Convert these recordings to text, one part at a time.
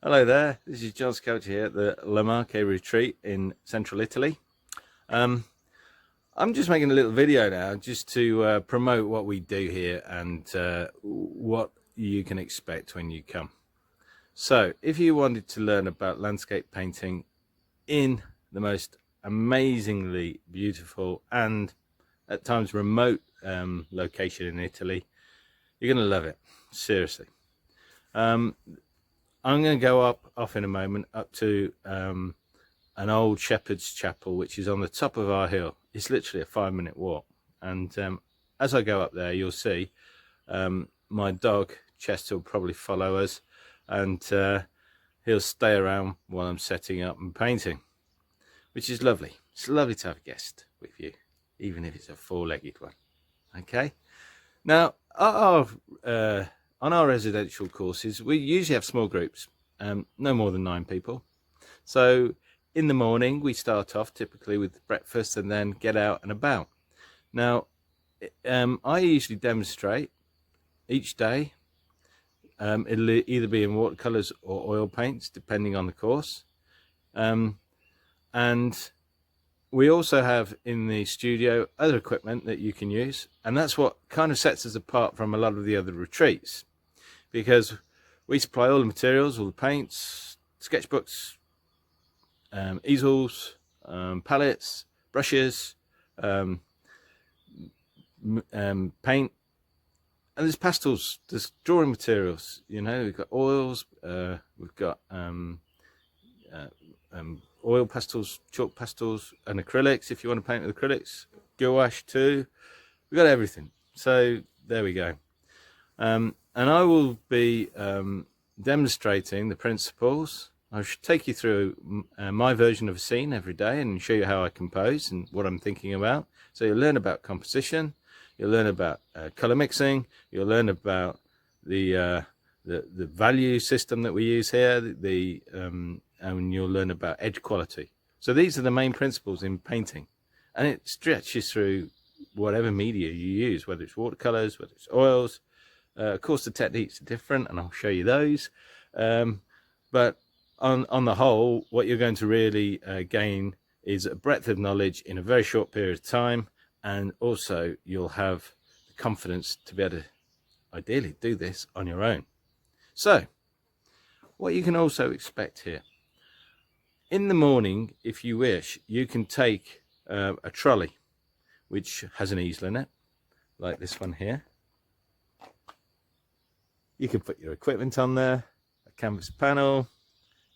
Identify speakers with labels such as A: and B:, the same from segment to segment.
A: Hello there, this is John Skelcher here at the Marche Retreat in central Italy. I'm just making a little video now just to promote what we do here and what you can expect when you come. So if you wanted to learn about landscape painting in the most amazingly beautiful and at times remote location in Italy, you're going to love it, seriously. I'm going to go off in a moment up to an old shepherd's chapel, which is on the top of our hill. It's literally a 5-minute walk. And as I go up there, you'll see my dog Chester will probably follow us, and he'll stay around while I'm setting up and painting, which is lovely. It's lovely to have a guest with you, even if it's a 4-legged one. Okay. Now, on our residential courses, we usually have small groups, no more than 9 people. So in the morning, we start off typically with breakfast and then get out and about. Now, I usually demonstrate each day. It'll either be in watercolors or oil paints, depending on the course. And we also have in the studio other equipment that you can use, and that's what kind of sets us apart from a lot of the other retreats, because we supply all the materials, all the paints, sketchbooks, easels, palettes, brushes, paint, and there's pastels, there's drawing materials. You know, we've got oils, we've got oil pastels, chalk pastels, and acrylics if you want to paint with acrylics, gouache too. We've got everything. So there we go. And I will be demonstrating the principles. I should take you through my version of a scene every day and show you how I compose and what I'm thinking about. So you'll learn about composition, you'll learn about color mixing, you'll learn about the value system that we use here, and you'll learn about edge quality. So these are the main principles in painting, and it stretches through whatever media you use, whether it's watercolors, whether it's oils. Of course, the techniques are different, and I'll show you those. But on the whole, what you're going to really gain is a breadth of knowledge in a very short period of time, and also you'll have the confidence to be able to ideally do this on your own. So, what you can also expect here. In the morning, if you wish, you can take a trolley, which has an easel in it, like this one here. You can put your equipment on there, a canvas panel,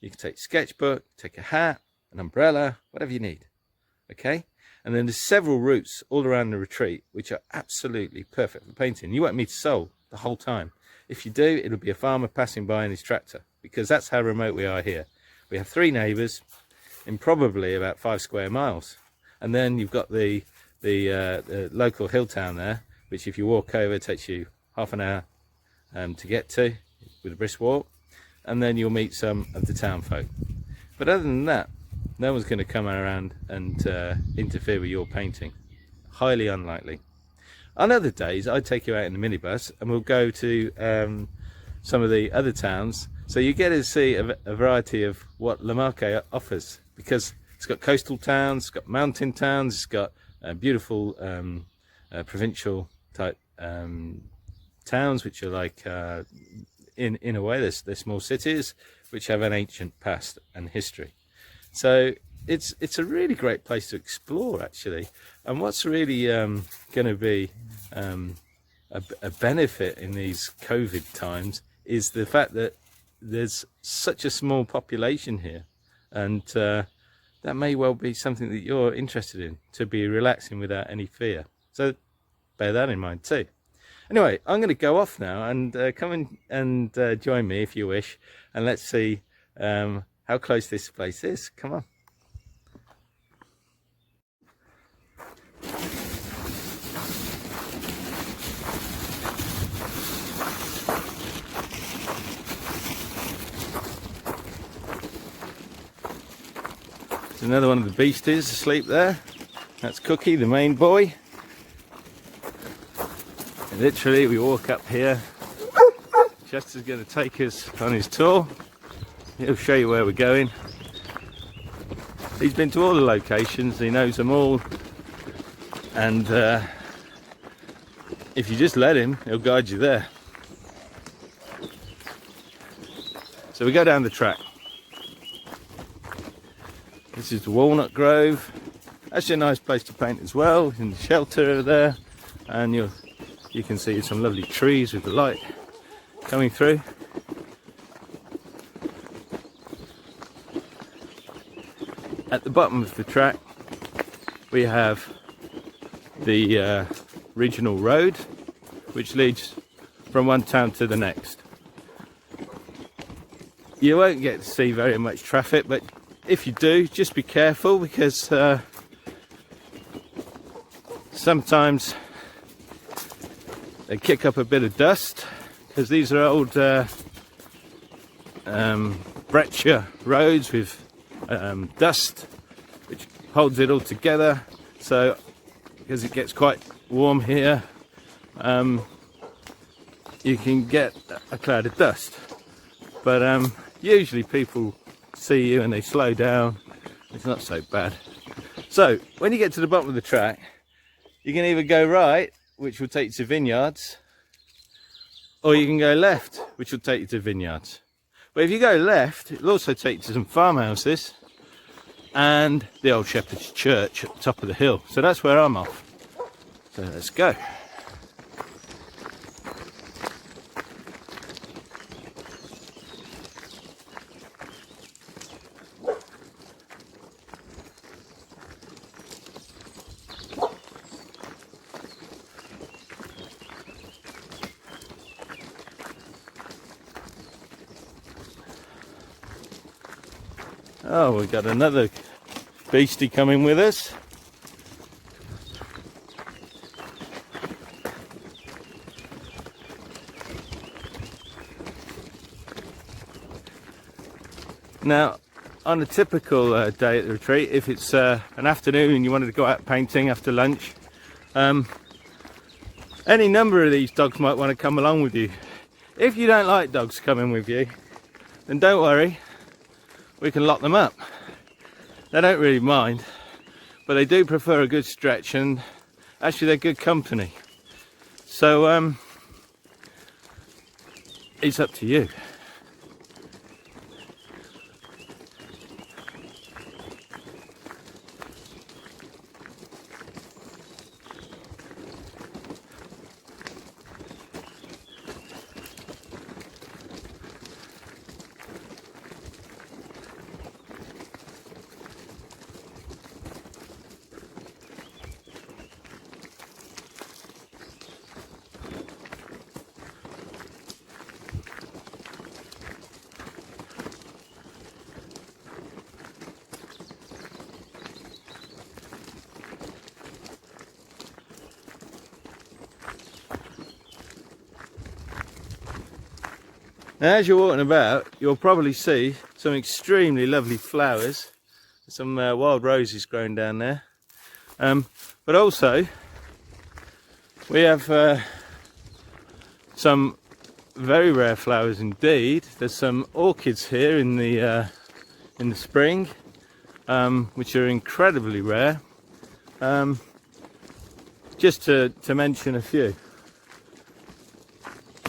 A: you can take a sketchbook, take a hat, an umbrella, whatever you need, okay? And then there's several routes all around the retreat, which are absolutely perfect for painting. You won't meet a soul the whole time. If you do, it'll be a farmer passing by in his tractor, because that's how remote we are here. We have 3 neighbours in probably about 5 square miles. And then you've got the local hill town there, which if you walk over takes you half an hour to get to with a brisk walk, and then you'll meet some of the town folk. But other than that, no one's going to come around and interfere with your painting. Highly unlikely. On other days, I take you out in the minibus and we'll go to some of the other towns, so you get to see a variety of what Marche offers, because it's got coastal towns, it's got mountain towns, it's got beautiful provincial type towns, which are like in a way they're small cities which have an ancient past and history. So it's a really great place to explore, actually. And what's really going to be a benefit in these COVID times is the fact that there's such a small population here, and that may well be something that you're interested in, to be relaxing without any fear. So bear that in mind too. Anyway, I'm going to go off now, and come in and join me if you wish, and let's see how close this place is. Come on. There's another one of the beasties asleep there. That's Cookie, the main boy. And literally, we walk up here. Chester's going to take us on his tour. he'll show you where we're going. He's been to all the locations, he knows them all, and if you just let him, he'll guide you there. So we go down the track. This is the Walnut Grove. Actually a nice place to paint as well, in the shelter over there, and you can see some lovely trees with the light coming through. At the bottom of the track we have the regional road, which leads from one town to the next. You won't get to see very much traffic, but if you do, just be careful, because sometimes they kick up a bit of dust, because these are old breccia roads with dust which holds it all together. So because it gets quite warm here, you can get a cloud of dust, but usually people see you and they slow down. It's not so bad. So when you get to the bottom of the track, you can either go right, which will take you to vineyards, or you can go left, which will take you to vineyards. But if you go left, it'll also take you to some farmhouses and the old shepherd's church at the top of the hill. So that's where I'm off. So let's go. Oh, we've got another beastie coming with us. Now, on a typical day at the retreat, if it's an afternoon and you wanted to go out painting after lunch, any number of these dogs might want to come along with you. If you don't like dogs coming with you, then don't worry. We can lock them up. They don't really mind, but they do prefer a good stretch, and actually they're good company. So it's up to you. Now, as you're walking about, you'll probably see some extremely lovely flowers, some wild roses growing down there, but also we have some very rare flowers indeed. There's some orchids here in the spring, which are incredibly rare. Just to mention a few.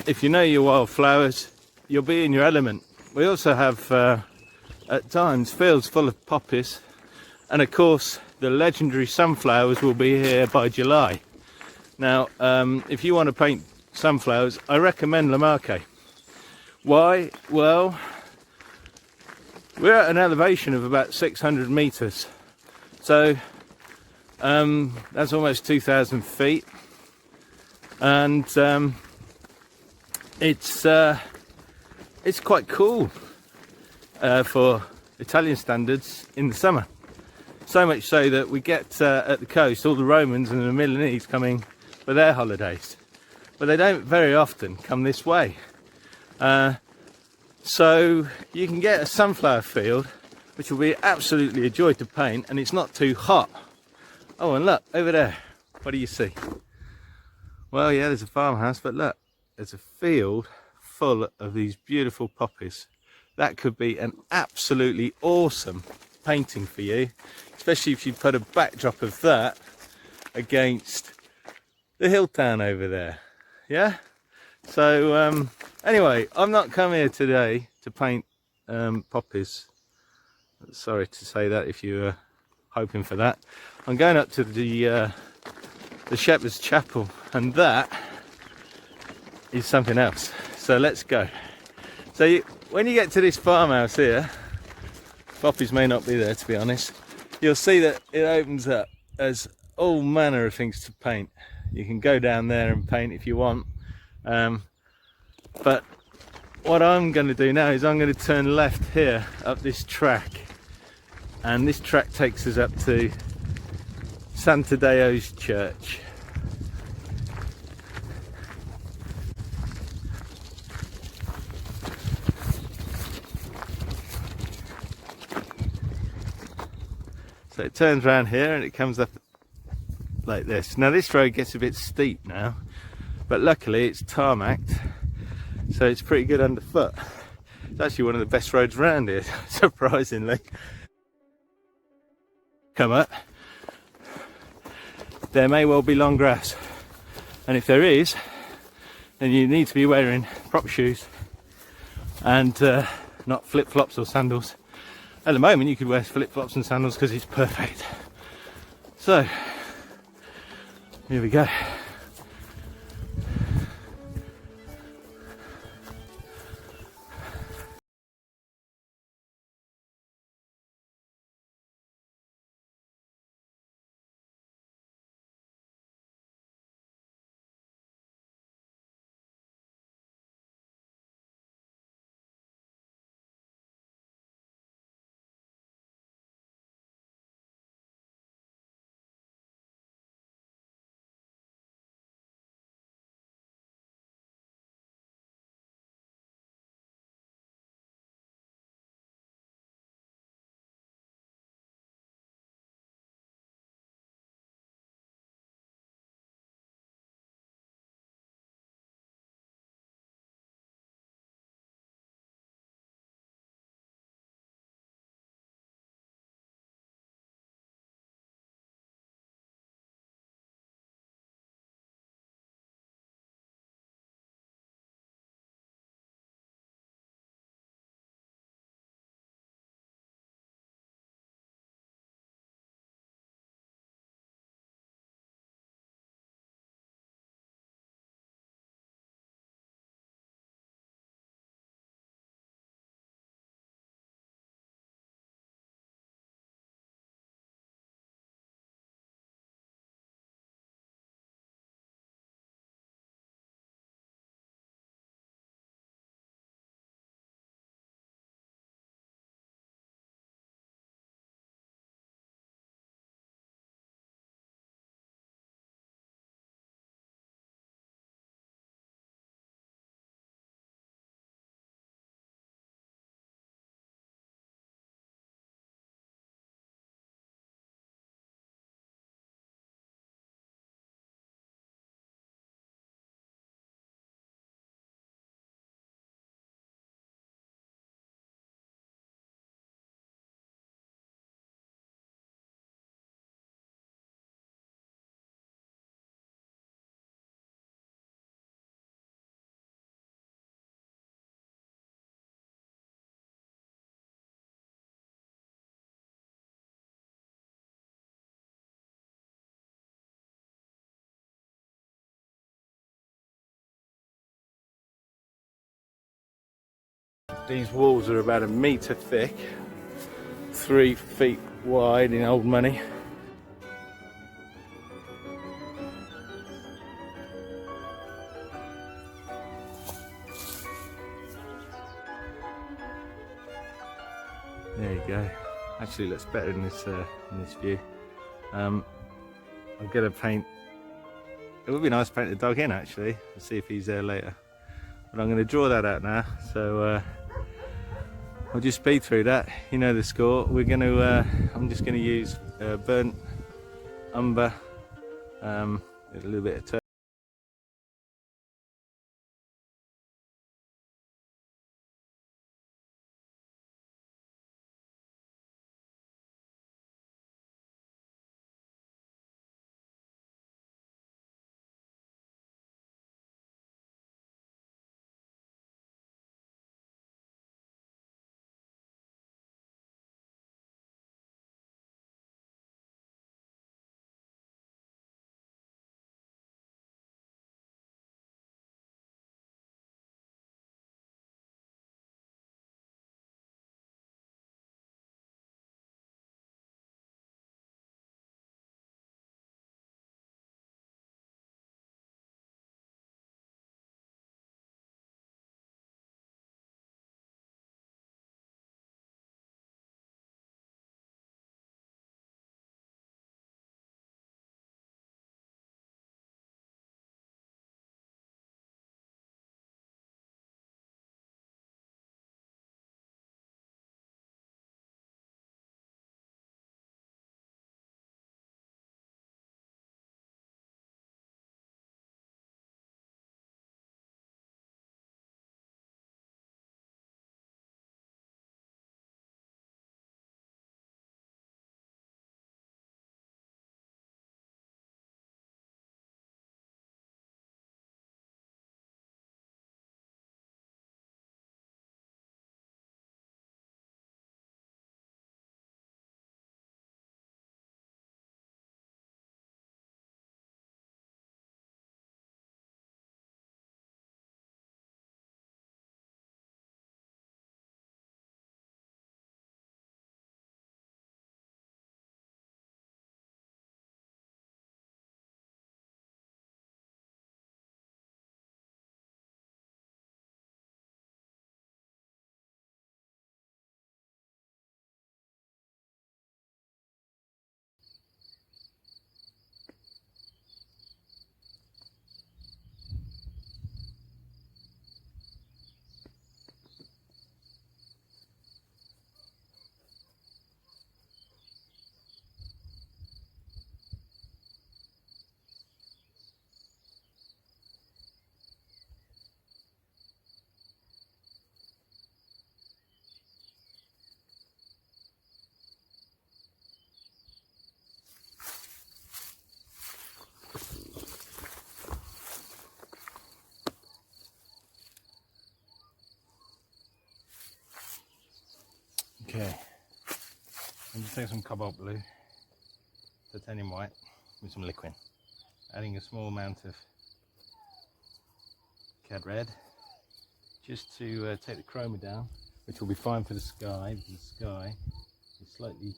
A: If you know your wildflowers, you'll be in your element. We also have at times fields full of poppies, and of course the legendary sunflowers will be here by July. Now if you want to paint sunflowers, I recommend La Marche. Why? Well, we're at an elevation of about 600 meters, so that's almost 2,000 feet, and it's quite cool for Italian standards in the summer. So much so that we get at the coast all the Romans and the Milanese coming for their holidays, but they don't very often come this way. So you can get a sunflower field which will be absolutely a joy to paint, and it's not too hot. Oh, and look over there, what do you see? Well, yeah, there's a farmhouse, but look, there's a field full of these beautiful poppies. that could be an absolutely awesome painting for you, especially if you put a backdrop of that against the hill town over there. Yeah, so anyway, I'm not come here today to paint poppies. Sorry to say that if you were hoping for that. I'm going up to the Shepherd's Chapel, and that is something else. So let's go. So when you get to this farmhouse here, poppies may not be there to be honest, you'll see that it opens up as all manner of things to paint. You can go down there and paint if you want, but what I'm going to do now is I'm going to turn left here up this track, and this track takes us up to Santa Deo's church. So it turns around here and it comes up like this. Now this road gets a bit steep now, but luckily it's tarmacked, so it's pretty good underfoot. It's actually one of the best roads around here, surprisingly. Come up, there may well be long grass, and if there is, then you need to be wearing proper shoes and not flip-flops or sandals. At the moment you could wear flip-flops and sandals because it's perfect. So here we go. These walls are about 1 metre thick, 3 feet wide in old money. There you go. Actually looks better in this view. I'm gonna paint. It would be nice to paint the dog in actually. We'll see if he's there later. But I'm going to draw that out now. So I'll just speed through that. You know the score. We're going to. I'm just going to use burnt umber, a little bit of turn. Okay, I'm just taking some cobalt blue, titanium white with some liquid, adding a small amount of cad red just to take the chroma down, which will be fine for the sky, because the sky is slightly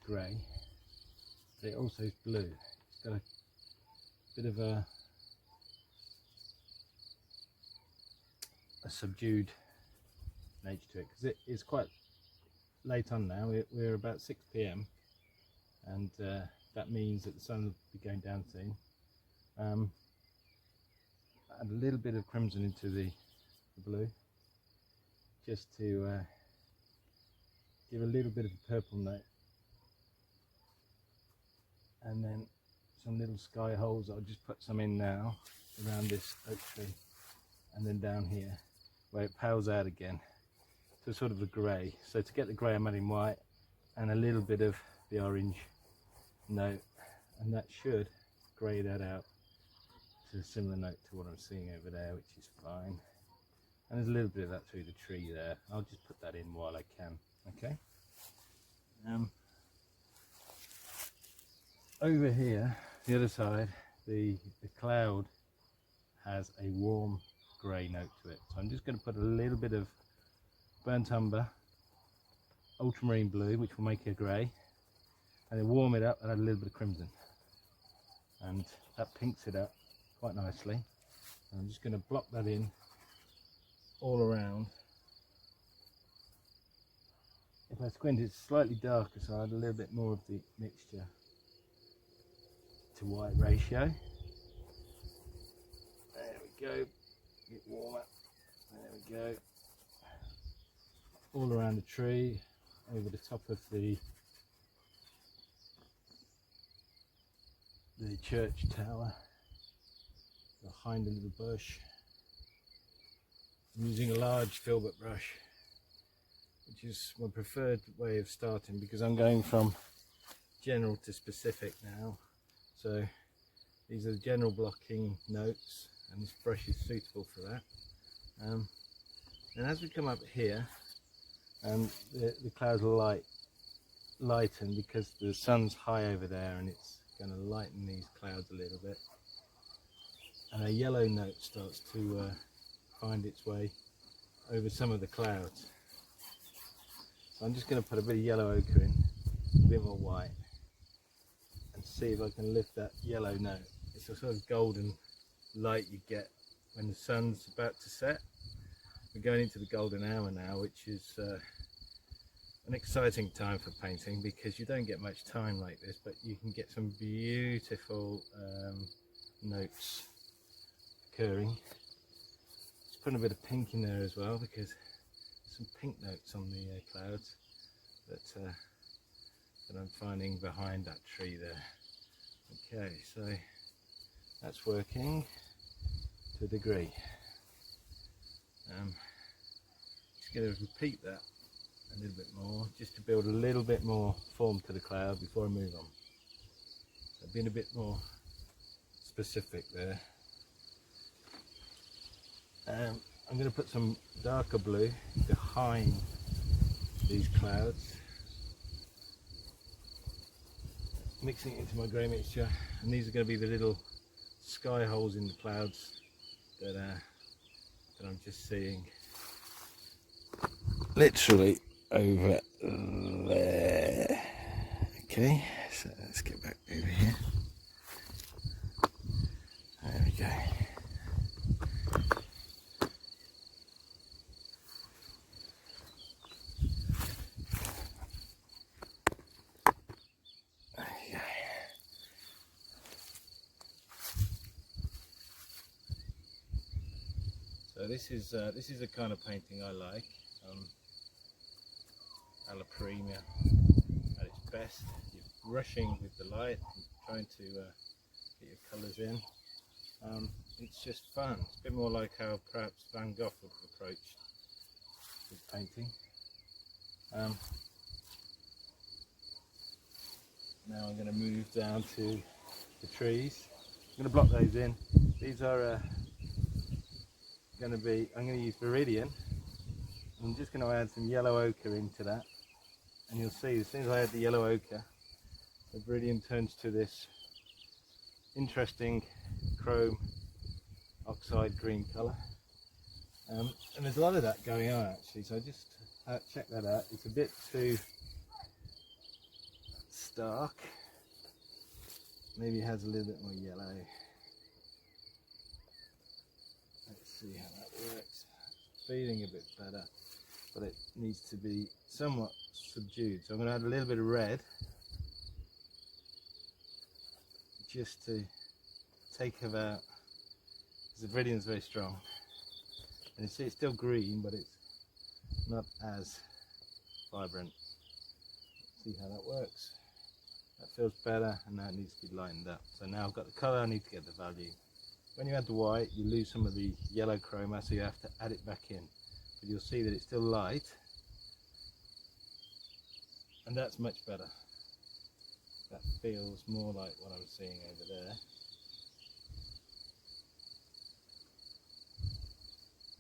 A: grey, but it also is blue. It's got a bit of a subdued nature to it, because it is quite late on now. We're about 6 p.m. and that means that the sun will be going down soon. Add a little bit of crimson into the blue, just to give a little bit of a purple note, and then some little sky holes. I'll just put some in now around this oak tree, and then down here where it pales out again to sort of a grey. So to get the grey, I'm adding white and a little bit of the orange note, and that should grey that out to a similar note to what I'm seeing over there, which is fine. And there's a little bit of that through the tree there. I'll just put that in while I can. Okay. Over here, the other side, the cloud has a warm grey note to it. So I'm just going to put a little bit of burnt umber, ultramarine blue, which will make it grey, and then warm it up and add a little bit of crimson. And that pinks it up quite nicely. And I'm just going to block that in all around. If I squint, it's slightly darker, so I add a little bit more of the mixture to white ratio. There we go. Get warmer. There we go. All around the tree, over the top of the church tower, behind a little bush. I'm using a large filbert brush, which is my preferred way of starting, because I'm going from general to specific now. So these are the general blocking notes, and this brush is suitable for that. And as we come up here, the clouds will lighten because the sun's high over there, and it's going to lighten these clouds a little bit. And a yellow note starts to find its way over some of the clouds. So I'm just going to put a bit of yellow ochre in, a bit more white, and see if I can lift that yellow note. It's a sort of golden light you get when the sun's about to set. We're going into the golden hour now, which is an exciting time for painting, because you don't get much time like this, but you can get some beautiful notes occurring. Just putting a bit of pink in there as well, because there's some pink notes on the clouds that I'm finding behind that tree there. Okay, so that's working to a degree. Just going to repeat that a little bit more, just to build a little bit more form to the cloud before I move on. So being a bit more specific there. I'm going to put some darker blue behind these clouds, mixing it into my grey mixture, and these are going to be the little sky holes in the clouds that I'm just seeing literally over there. Okay, so let's get back over here. There we go. So this is the kind of painting I like, alla prima at its best. You're rushing with the light and trying to get your colours in. It's just fun. It's a bit more like how perhaps Van Gogh would have approached his painting. Now I'm going to move down to the trees. I'm going to block those in. These are I'm going to use Viridian. I'm just going to add some yellow ochre into that, and you'll see as soon as I add the yellow ochre, the viridian turns to this interesting chrome oxide green colour. And there's a lot of that going on actually, so just check that out. It's a bit too stark, maybe it has a little bit more yellow. Let's see how that works. Feeling a bit better, but it needs to be somewhat subdued, so I'm going to add a little bit of red just to take about, because the viridian is very strong, and you see it's still green but it's not as vibrant. Let's see how that works. That feels better, and now it needs to be lightened up. So now I've got the colour, I need to get the value. When you add the white, you lose some of the yellow chroma, so you have to add it back in. But you'll see that it's still light, and that's much better. That feels more like what I'm seeing over there.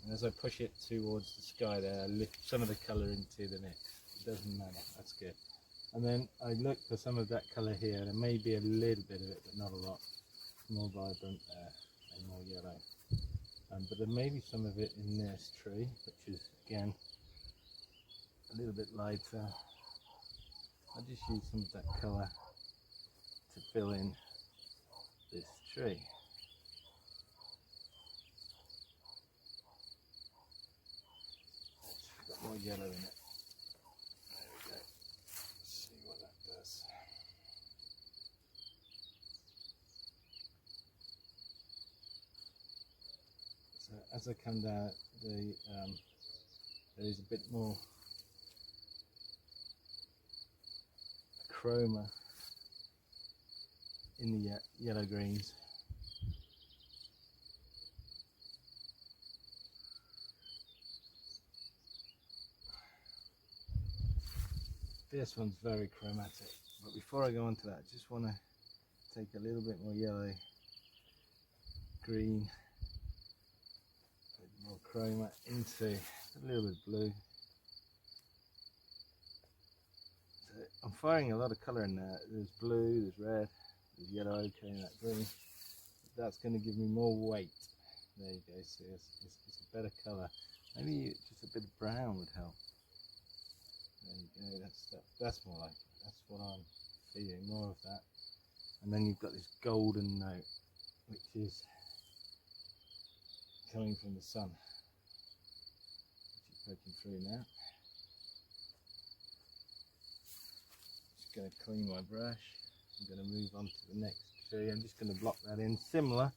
A: And as I push it towards the sky there, I lift some of the colour into the mix. It doesn't matter, that's good. And then I look for some of that colour here. There may be a little bit of it, but not a lot. More vibrant there and more yellow. But there may be some of it in this tree, which is again a little bit lighter. I'll just use some of that colour to fill in this tree. It's got more yellow in it. There we go. Let's see what that does. So as I come down, there is a bit more chroma in the yellow greens. This one's very chromatic, but before I go on to that, I just want to take a little bit more yellow, green, a bit more chroma into a little bit of blue. So I'm firing a lot of colour in there. There's blue, there's red, there's yellow, okay, and that green. That's going to give me more weight. There you go, see, it's a better colour. Maybe just a bit of brown would help. There you go, that's more like it. That's what I'm feeling, more of that. And then you've got this golden note, which is coming from the sun, which is poking through now. Just going to clean my brush. I'm going to move on to the next tree. I'm just going to block that in, similar,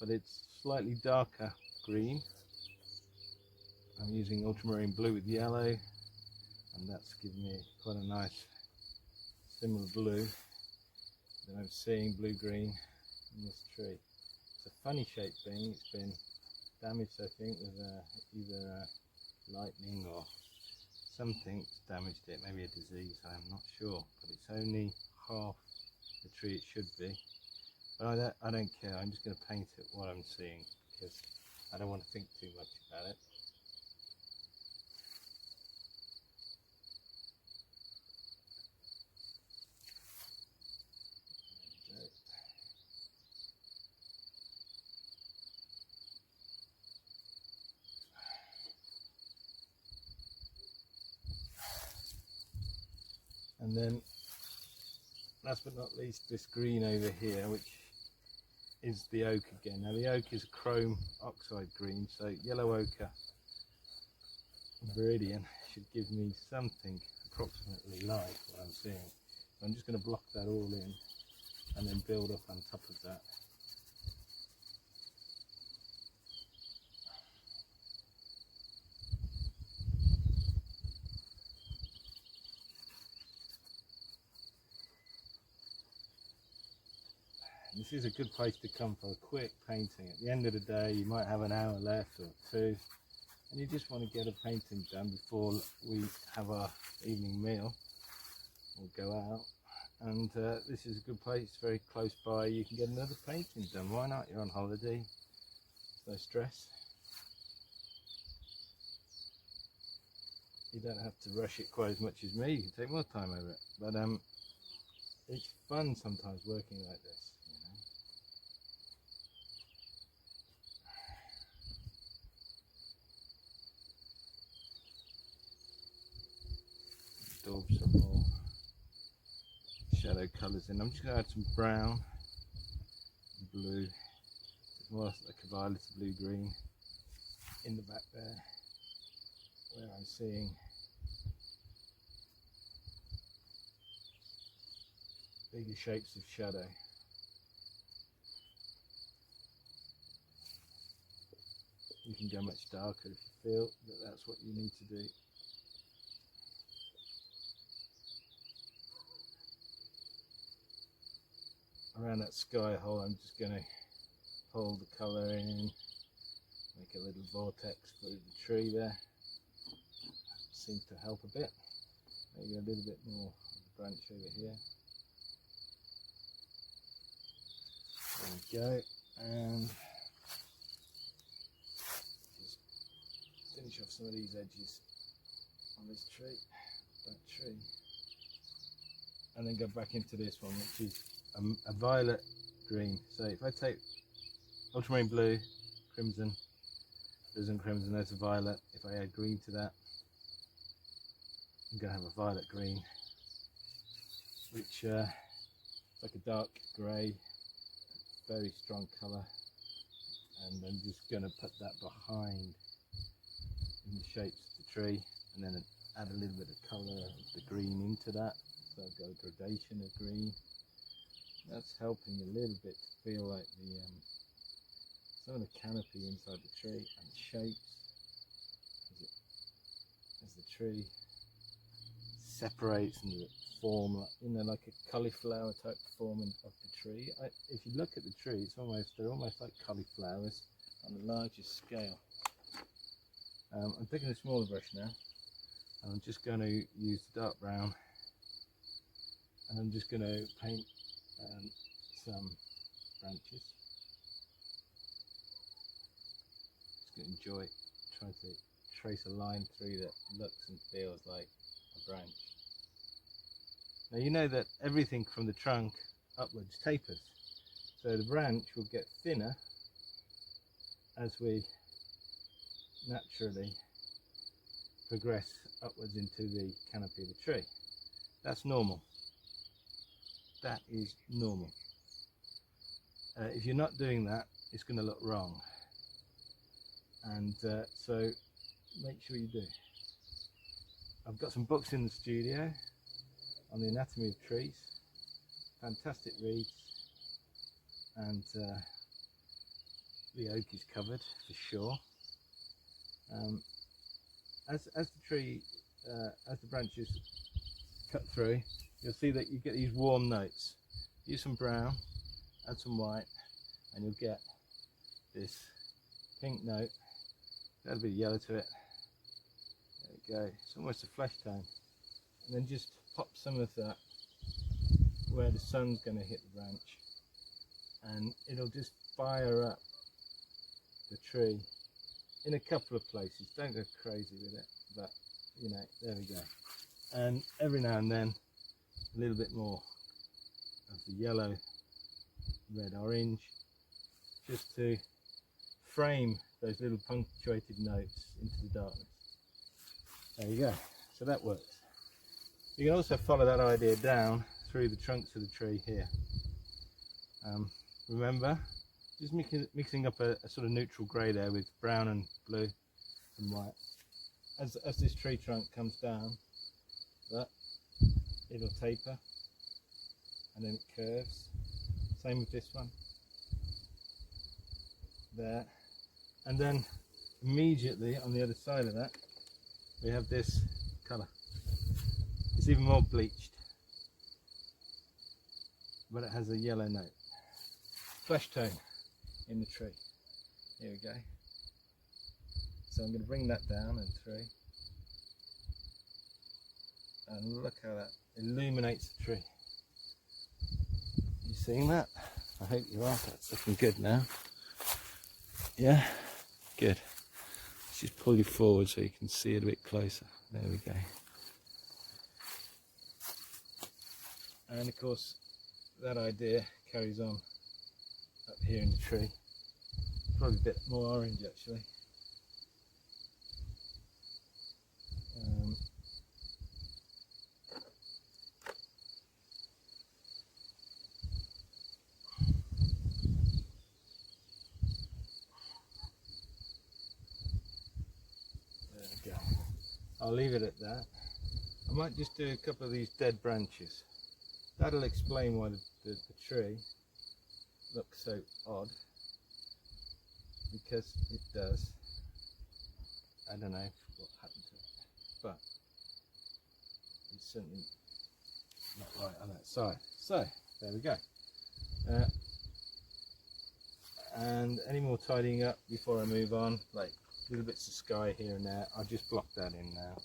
A: but it's slightly darker green. I'm using ultramarine blue with yellow, and that's giving me quite a nice similar blue that I'm seeing, blue-green, in this tree. It's a funny shaped thing. It's been damaged, I think, with either lightning or something damaged it, maybe a disease, I'm not sure, but it's only half the tree it should be. But I don't care, I'm just going to paint it what I'm seeing, because I don't want to think too much about it. And then, last but not least, this green over here, which is the oak again. Now the oak is chrome oxide green, so yellow ochre viridian should give me something approximately like what I'm seeing. So I'm just going to block that all in and then build up on top of that. This is a good place to come for a quick painting. At the end of the day, you might have an hour left or two, and you just want to get a painting done before we have our evening meal or go out. And this is a good place, very close by. You can get another painting done. Why not? You're on holiday, no stress. you don't have to rush it quite as much as me. You can take more time over it. But it's fun sometimes working like this, you know. Daub some more shadow colours in. I'm just going to add some brown and blue, more like a violet blue green in the back there, where I'm seeing bigger shapes of shadow. You can go much darker if you feel that that's what you need to do. Around that sky hole, I'm just going to hold the colour in, make a little vortex through the tree there. Seems to help a bit. Maybe a little bit more of the branch over here. There we go, and just finish off some of these edges on this tree, that tree, and then go back into this one, which is a violet green. So if I take ultramarine blue, crimson, crimson, there's a violet. If I add green to that, I'm going to have a violet green, which is like a dark grey, very strong colour, and I'm just going to put that behind in the shapes of the tree, and then add a little bit of colour of the green into that. So I've got a gradation of green. That's helping a little bit to feel like the some of the canopy inside the tree and the shapes as the tree separates and form, like a cauliflower type form of the tree. If you look at the tree, they're almost like cauliflowers on a larger scale. I'm taking a smaller brush now. I'm just going to use the dark brown, and I'm just going to paint some branches. Just going to enjoy trying to trace a line through that looks and feels like a branch. Now you know that everything from the trunk upwards tapers, so the branch will get thinner as we naturally progress upwards into the canopy of the tree. That's normal. That is normal. If you're not doing that, it's going to look wrong, and so make sure you do. I've got some books in the studio on the anatomy of trees, fantastic reads, and the oak is covered for sure. As the tree, as the branches cut through, you'll see that you get these warm notes. Use some brown, add some white, and you'll get this pink note. Add a bit of yellow to it. There we go. It's almost a flesh tone. And then just pop some of that where the sun's going to hit the branch, and it'll just fire up the tree in a couple of places. Don't go crazy with it, but you know, there we go. And every now and then a little bit more of the yellow, red, orange, just to frame those little punctuated notes into the darkness. There you go. So that works. You can also follow that idea down through the trunks of the tree here. Remember, just mixing up a sort of neutral grey there with brown and blue and white. As this tree trunk comes down, it'll taper and then it curves. Same with this one. There. And then immediately on the other side of that, we have this colour. It's even more bleached, but it has a yellow note. Flesh tone in the tree. Here we go. So I'm going to bring that down and through. And look how that illuminates the tree. You seeing that? I hope you are. That's looking good now. Yeah? Good. Let's just pull you forward so you can see it a bit closer. There we go. And of course that idea carries on up here in the tree. Probably a bit more orange actually. There we go. I'll leave it at that. I might just do a couple of these dead branches. That'll explain why the tree looks so odd, because it does. I don't know what happened to it, but it's certainly not right on that side. So there we go. And any more tidying up before I move on, like little bits of sky here and there, I'll just block that in now.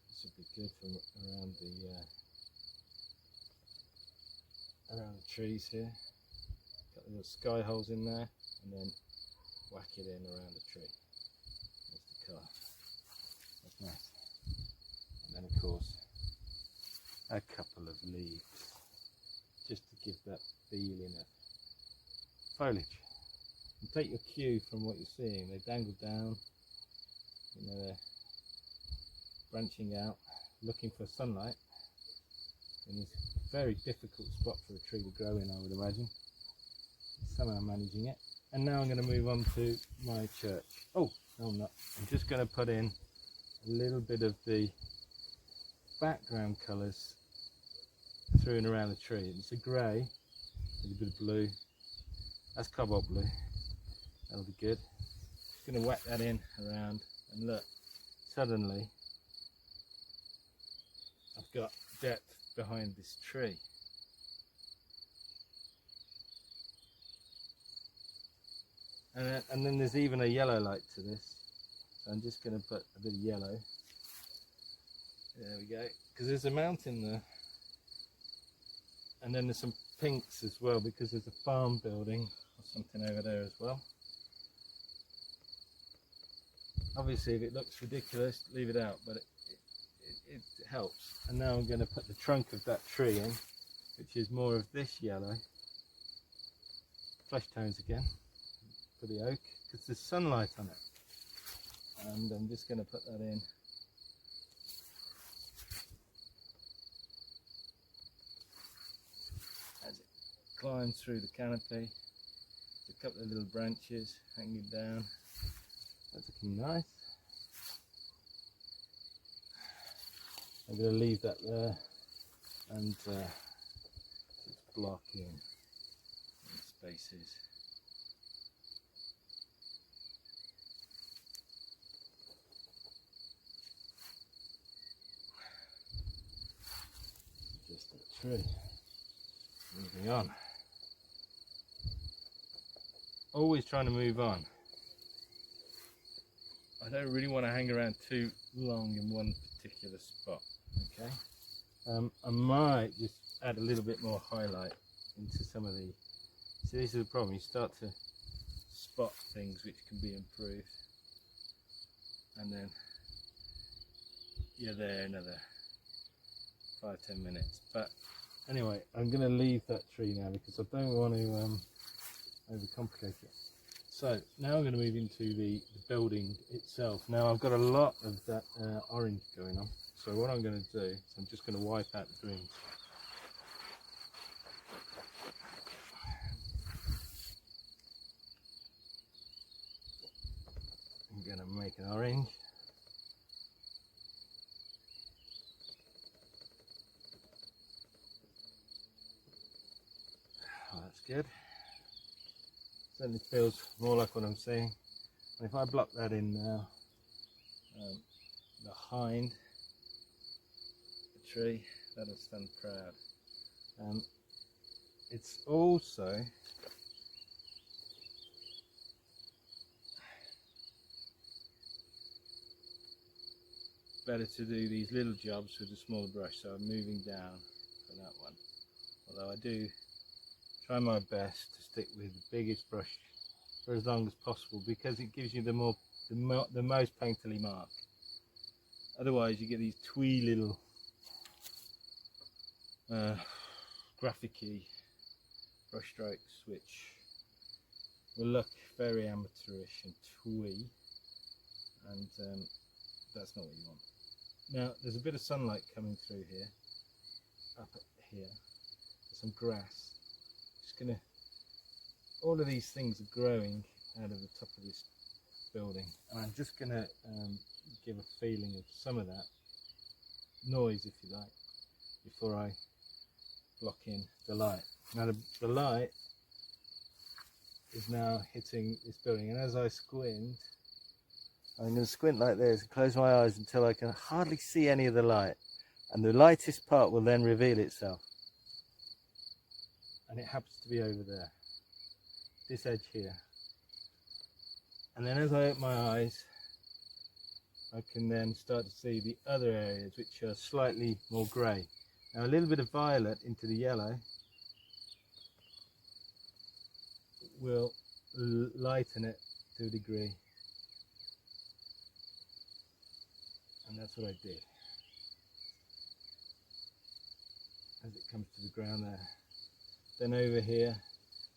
A: This would be good from around the trees here. Got little sky holes in there, and then whack it in around the tree. There's the car. That's nice. And then of course a couple of leaves, just to give that feeling of foliage. And take your cue from what you're seeing. They dangle down, you know, they're branching out, looking for sunlight in this very difficult spot for a tree to grow in, I would imagine. Somehow managing it. And now I'm going to move on to my church. Oh, no I'm not. I'm just going to put in a little bit of the background colours through and around the tree. It's a grey, a little bit of blue. That's cobalt blue. That'll be good. Just going to whack that in around, and look, suddenly I've got depth behind this tree. And then there's even a yellow light to this. So I'm just going to put a bit of yellow. There we go. Because there's a mountain there. And then there's some pinks as well, because there's a farm building or something over there as well. Obviously if it looks ridiculous, leave it out, but it helps. And now I'm going to put the trunk of that tree in, which is more of this yellow. Flesh tones again for the oak, because there's sunlight on it. And I'm just going to put that in. As it climbs through the canopy, there's a couple of little branches hanging down. That's looking nice. I'm going to leave that there and just block in spaces. Just a tree. Moving on. Always trying to move on. I don't really want to hang around too long in one particular spot. Okay. I might just add a little bit more highlight into some of the. See, this is the problem. You start to spot things which can be improved, and then you're there another 5-10 minutes. But anyway, I'm going to leave that tree now because I don't want to overcomplicate it. So now I'm going to move into the building itself. Now I've got a lot of that orange going on. So what I'm going to do is I'm just going to wipe out the greens. I'm going to make an orange. Oh, that's good. Certainly feels more like what I'm seeing. And if I block that in now, behind the tree, that'll stand proud. It's also better to do these little jobs with a smaller brush, so I'm moving down for that one. Although I do try my best to stick with the biggest brush for as long as possible, because it gives you the most painterly mark. Otherwise you get these twee little graphic-y brush strokes which will look very amateurish and twee, and that's not what you want. Now there's a bit of sunlight coming through here, up here, there's some grass. Just gonna, all of these things are growing out of the top of this building, and I'm just gonna give a feeling of some of that noise, if you like, before I block in the light. Now the light is now hitting this building, and as I squint, I'm going to squint like this and close my eyes until I can hardly see any of the light, and the lightest part will then reveal itself, and it happens to be over there, this edge here. And then as I open my eyes, I can then start to see the other areas which are slightly more grey. Now a little bit of violet into the yellow will lighten it to a degree, and that's what I did as it comes to the ground there. Then over here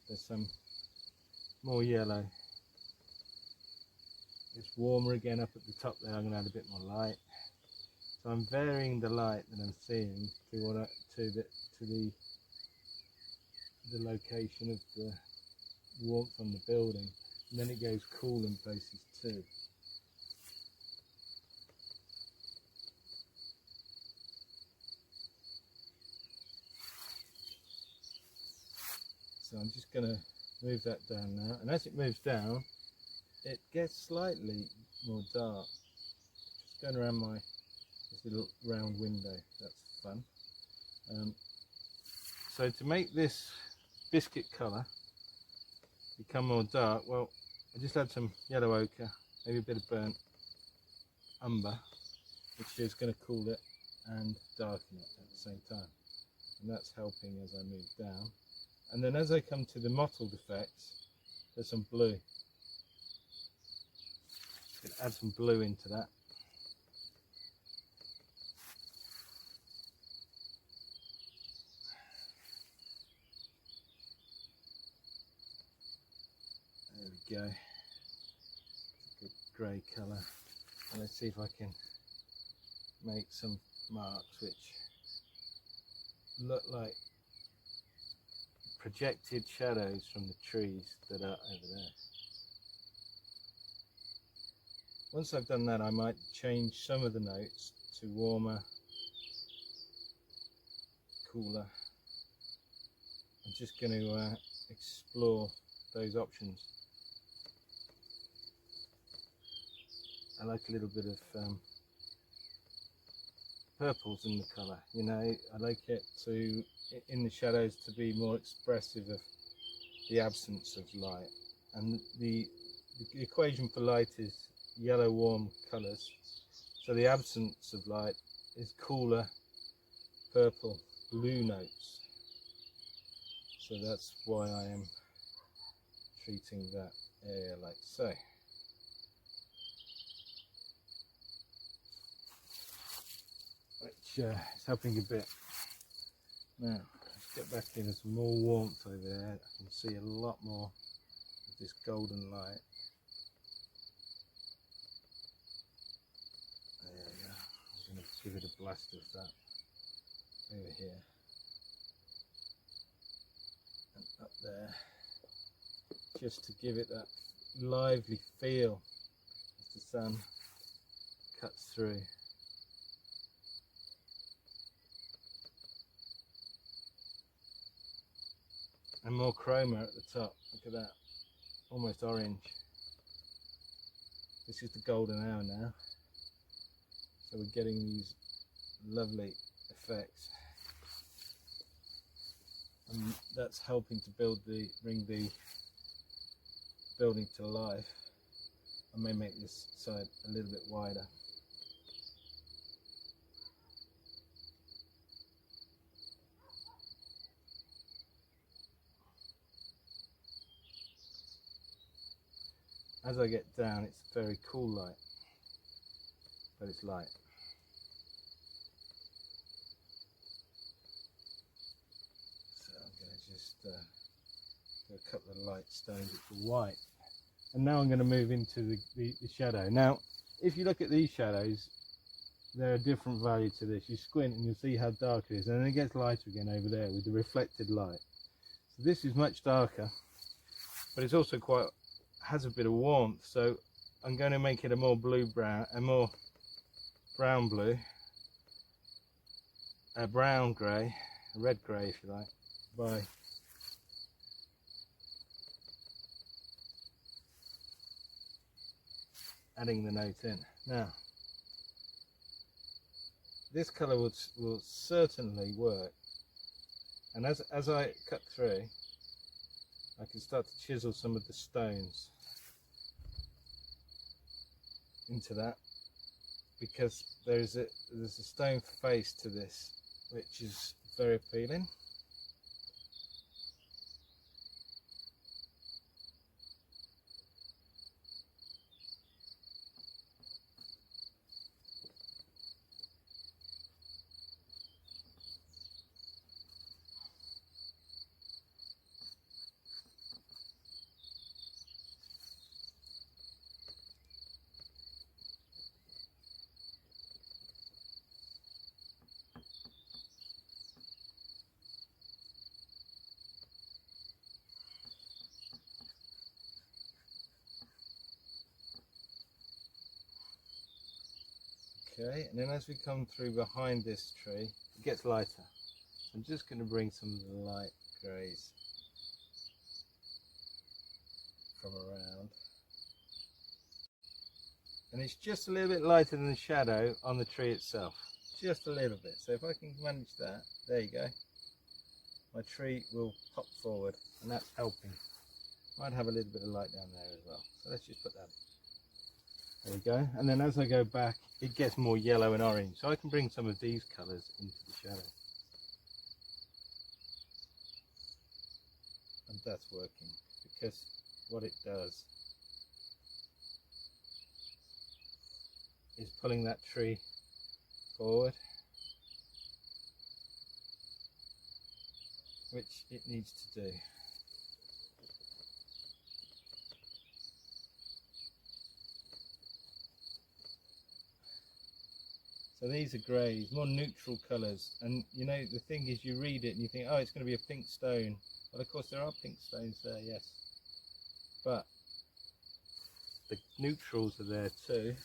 A: there's some more yellow. It's warmer again up at the top there. I'm going to add a bit more light, so I'm varying the light that I'm seeing to the location of the warmth on the building, and then it goes cool in places too. So I'm just going to move that down now, and as it moves down it gets slightly more dark. Just going around this little round window, that's fun. So to make this biscuit colour become more dark, well, I just add some yellow ochre, maybe a bit of burnt umber, which is going to cool it and darken it at the same time, and that's helping as I move down. And then as I come to the mottled effects, there's some blue. Just going to add some blue into that. There we go. It's a good grey colour. And let's see if I can make some marks which look like projected shadows from the trees that are over there. Once I've done that, I might change some of the notes to warmer, cooler. I'm just going to explore those options. I like a little bit of purples in the colour, you know. I like it to, in the shadows, to be more expressive of the absence of light. And the equation for light is yellow warm colours, so the absence of light is cooler purple blue notes. So that's why I am treating that area like so. Which is helping a bit. Now let's get back in. There's more warmth over there. I can see a lot more of this golden light. There we go. I'm going to give it a blast of that over here and up there, just to give it that lively feel as the sun cuts through. And more chroma at the top. Look at that, almost orange. This is the golden hour now, so we're getting these lovely effects, and that's helping to bring the building to life. I may make this side a little bit wider. as I get down, it's very cool light, but it's light. So I'm going to just do a couple of light stones which are white. And now I'm going to move into the shadow. Now, if you look at these shadows, they're a different value to this. You squint and you'll see how dark it is, and then it gets lighter again over there with the reflected light. So this is much darker, but it's also has a bit of warmth. So I'm going to make it a more blue-brown, a more brown-blue, a brown-grey, a red-grey if you like, by adding the note in. Now, this colour will certainly work, and as I cut through, I can start to chisel some of the stones into that, because there's a stone face to this which is very appealing. Okay, and then as we come through behind this tree, it gets lighter. I'm just going to bring some of the light greys from around. And it's just a little bit lighter than the shadow on the tree itself. Just a little bit. So if I can manage that, there you go. My tree will pop forward, and that's helping. Might have a little bit of light down there as well. So let's just put that in. There we go. And then as I go back, it gets more yellow and orange. So I can bring some of these colours into the shadow. And that's working, because what it does is pulling that tree forward, which it needs to do. So these are greys, more neutral colours, and you know, the thing is, you read it and you think, oh, it's going to be a pink stone. Well, of course there are pink stones there, yes, but the neutrals are there too,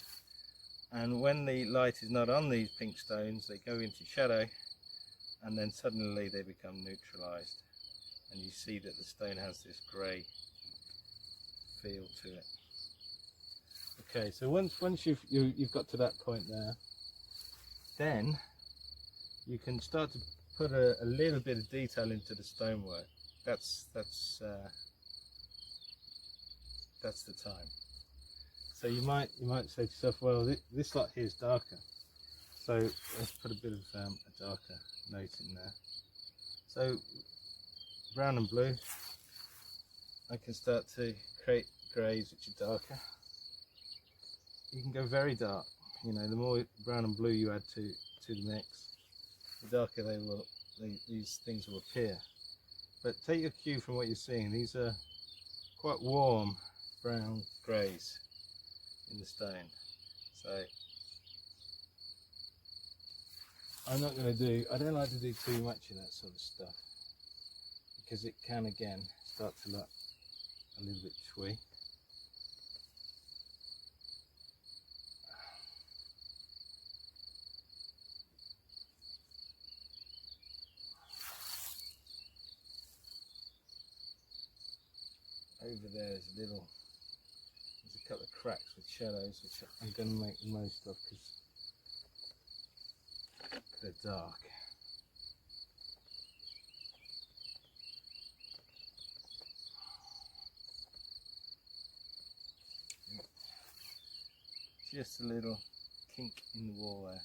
A: and when the light is not on these pink stones, they go into shadow, and then suddenly they become neutralised, and you see that the stone has this grey feel to it. Okay, so once you've got to that point there, then you can start to put a little bit of detail into the stonework. That's the time. So you might say to yourself, well, this lot here is darker, so let's put a bit of a darker note in there. So brown and blue, I can start to create greys which are darker. You can go very dark. You know, the more brown and blue you add to the mix, the darker these things will appear. But take your cue from what you're seeing. These are quite warm brown greys in the stone. So I don't like to do too much of that sort of stuff, because it can again start to look a little bit twee. Over there is there's a couple of cracks with shadows which I'm going to make the most of because they're dark. Just a little kink in the wall there.